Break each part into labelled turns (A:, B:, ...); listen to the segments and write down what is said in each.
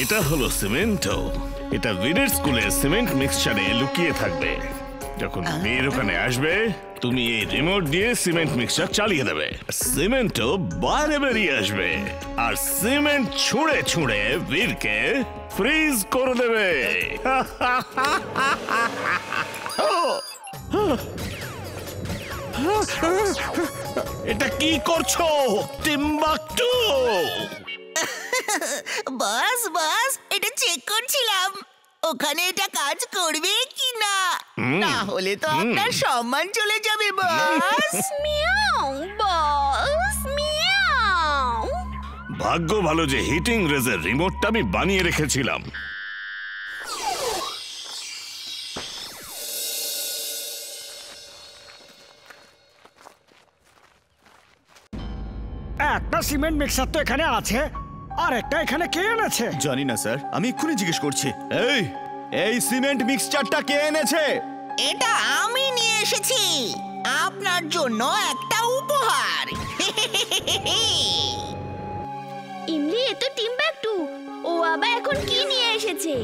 A: এটা হলো সিমেন্টো। এটা বীরের স্কুলের সিমেন্ট মিক্সচারে লুকিয়ে থাকবে। যখন বীর ওখানে আসবে তুমি এই রিমোট দিয়ে সিমেন্ট মিক্সচার চালিয়ে দেবে, সিমেন্টও বাইরে বেরিয়ে আসবে আর সিমেন্ট ছুঁড়ে ছুঁড়ে বীরকে ফ্রিজ করে দেবে। এটা কি করছো টিম্বাকটু?
B: বস বস, এটা চেক করছিলাম ওখানে এটা কাজ করবে কি না, না হলে তো আপনার সম্মান চলে যাবে বস।
C: মিয়াও বস, মিয়াও।
A: ভাগ্য ভালো যে হিটিং রেজের রিমোটটা আমি বানিয়ে রেখেছিলাম।
D: একটা সিমেন্ট মিক্সার তো এখানে আছে, আর একটা এখানে কে এনেছে?
E: জানি না স্যার, আমি এক্ষুনি জিজ্ঞেস করছি। এই সিমেন্ট মিক্সচারটা কে এনেছে?
B: এটা আমি নিয়ে এসেছি আপনার জন্য একটা উপহার।
C: ইমলি, এ তো টিম্বাকটু। ও আবার এখন কি নিয়ে এসেছে?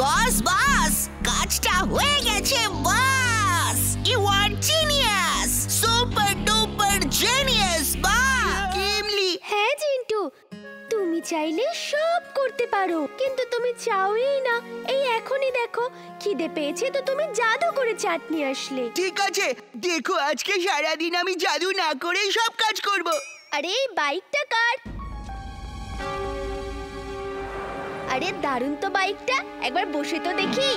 B: বস বস, কাজটা হয়ে গেছে boss. You are genius, super duper genius boss. Imli,
C: হ্যাঁ জিন্টু, তুমি চাইলে সব করতে পারো, কিন্তু তুমি চাওই না। এই এখনই দেখো, খিদে পেয়েছে তো তুমি জাদু করে চাটনি আসলে।
B: ঠিক আছে, দেখো আজকে সারাদিন আমি জাদু না করেই সব কাজ করব।
C: আরে এই বাইকটা কার? আরে দারুণ তো বাইকটা, একবার বসে তো দেখি।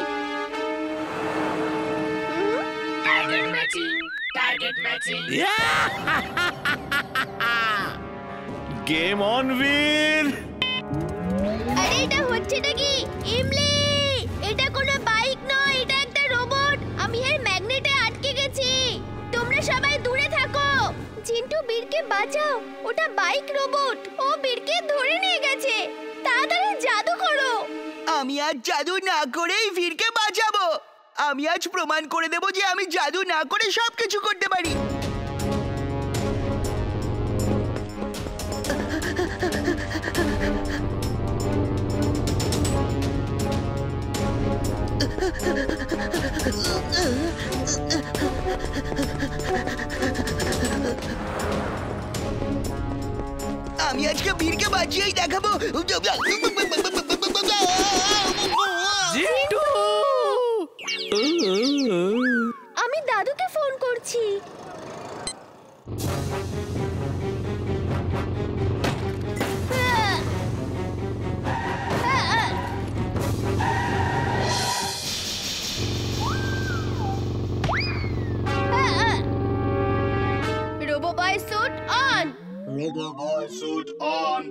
F: Target matching, target matching.
A: Game on বীর।
C: আরে এটা হচ্ছেটা কি? ইমলি, এটা কোনো বাইক নয়, এটা একটা রোবট। আমি এর ম্যাগনেটে আটকে গেছি। তোমরা সবাই দূরে থাকো। চিন্টু, বীরকে বাঁচাও, ওটা বাইক রোবট, ও বীরকে ধরে নিয়ে গেছে। তাড়াতাড়ি জাদু করো।
B: আমি আজ জাদু না করেই বীরকে বাঁচাবো। আমি আজ প্রমাণ করে দেব যে আমি জাদু না করে সবকিছু করতে পারি। আমি আজকে বীরকে বাঁচিয়েই দেখাবো।
C: আমি দাদুকে ফোন করছি। Robo boy suit on.
E: Robo boy suit on.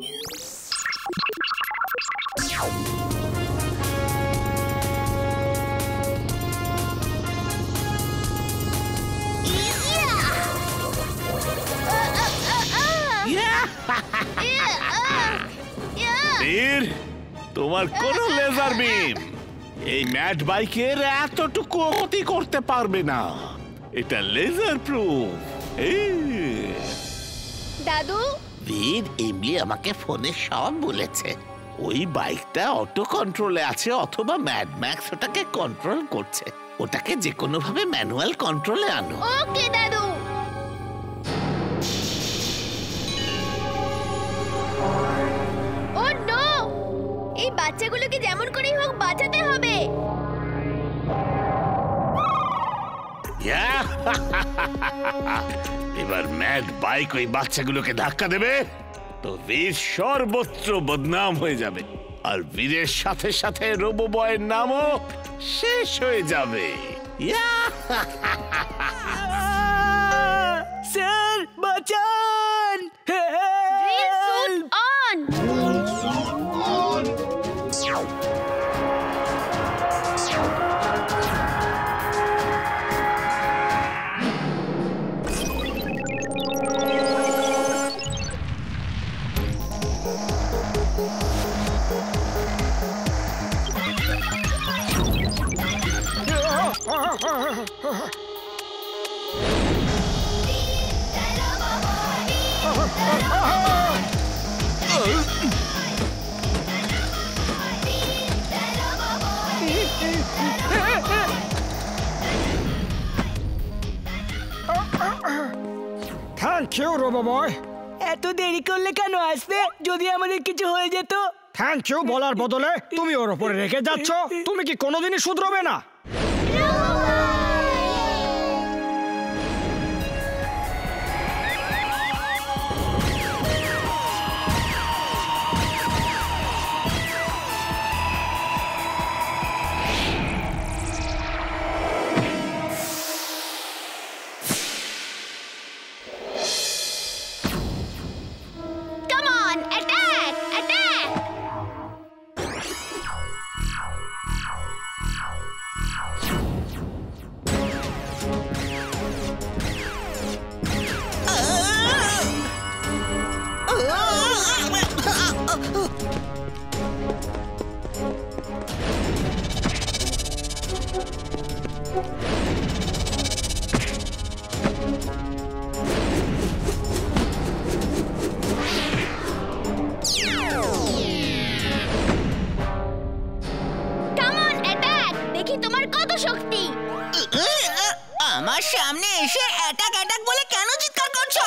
A: বীর, তোমার কোন লেজার বিম এই ম্যাট বাইকের এতটুকু ক্ষতি করতে পারবে না। এটা লেজার প্রুফ।
C: দাদু
B: বীর এমনি আমাকে ফোনে সব বলেছে। ওই বাইকটা অটো কন্ট্রোলে আছে অথবা ম্যাড ম্যাক্স ওটাকে কন্ট্রোল করছে। ওটাকে যে কোনো ভাবে ম্যানুয়াল কন্ট্রোলে আনো।
C: ওকে দাদু। ও নো, এই বাচ্চাগুলোকে যেমন করেই হোক বাঁচাতে হবে।
A: এবার ম্যাড বাইক ওই বাচ্চাগুলোকে ধাক্কা দেবে তো বীর সর্বত্র বদনাম হয়ে যাবে, আর বীরের সাথে সাথে রোবো বয়ের নামও শেষ হয়ে যাবে।
D: স্যার বাঁচান!
C: Drill suit on!
D: Thank you robo boy.
G: এত দেরি করলে কেন আসতে? যদি আমাদের কিছু হয়ে যেত।
D: থ্যাংক ইউ বলার বদলে তুমি ওর উপরে রেখে যাচ্ছ। তুমি কি কোনোদিনই শুধরবে না?
C: Come on, attack! Attack! Come on, attack! দেখি তোমার কত শক্তি।
B: আমার সামনে এসে অ্যাটাক অ্যাটাক বলে কেন চিৎকার করছো?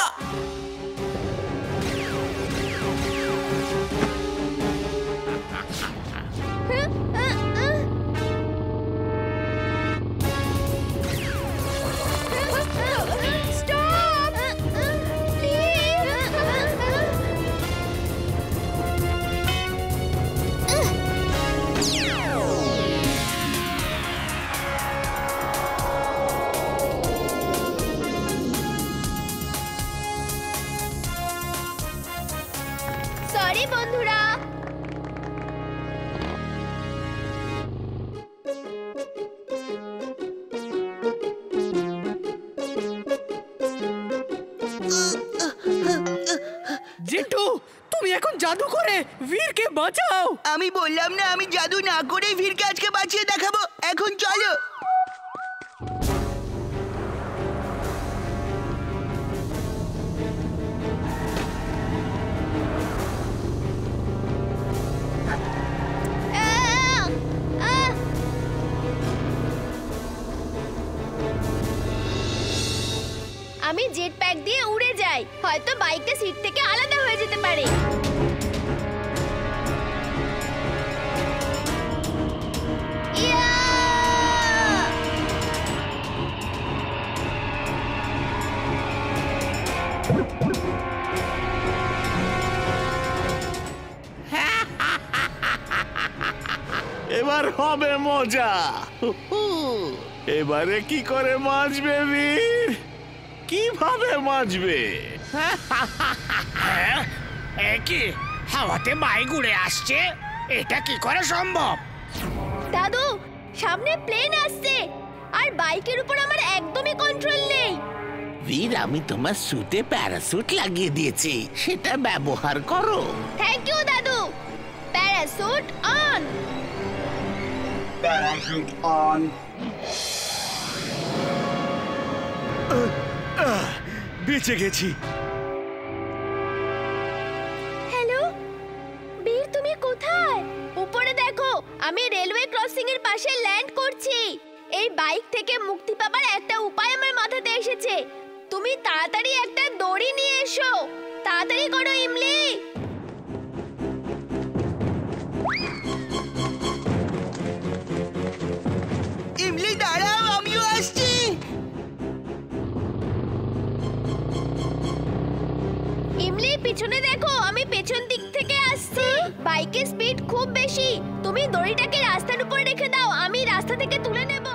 C: Stop! সরি বন্ধুরা।
G: জিন্টু, তুমি এখন জাদু করে বীরকে বাঁচাও।
B: আমি বললাম না আমি জাদু না করে বীরকে আজকে বাঁচিয়ে দেখাবো। এখন চলো।
C: আহ! আহ! আমি জেট প্যাক দিয়ে উড়ে যাই, হয়তো বাইকটা সিট থেকে আলাদা হয়ে যেতে পারে। ইয়া!
A: এবার হবে মজা। এবারে কি করে মাজবে বীর? কিভাবে মাজবে?
D: কি হাওয়াতে বাইক উড়ে আসছে? এটা কি করে সম্ভব?
C: দাদু, সামনে প্লেন আসছে আর বাইকের উপর আমার একদমই কন্ট্রোল নেই।
B: বীর আমি তোমার সুটে প্যারাসুট লাগিয়ে দিয়েছি, সেটা ব্যবহার করো।
C: থ্যাংক ইউ দাদু। Parachute on.
H: Parachute on.
E: বেঁচে গেছি।
C: হ্যালো বীর, তুমি কোথায়? উপরে দেখো, আমি রেলওয়ে ক্রসিং এর পাশে ল্যান্ড করছি। এই বাইক থেকে মুক্তি পাবার একটা উপায় আমার মাথাতে এসেছে। তুমি তাড়াতাড়ি একটা দড়ি নিয়ে এসো, তাড়াতাড়ি করো ইমলি।
H: ইমলি দাঁড়াও, আমিও আসছি।
C: ইমলি পিছনে দেখো, আমি পেছন দিক থেকে আসছি। বাইকের স্পিড খুব বেশি, তুমি দড়িটাকে রাস্তার উপর রেখে দাও, আমি রাস্তা থেকে তুলে নেব।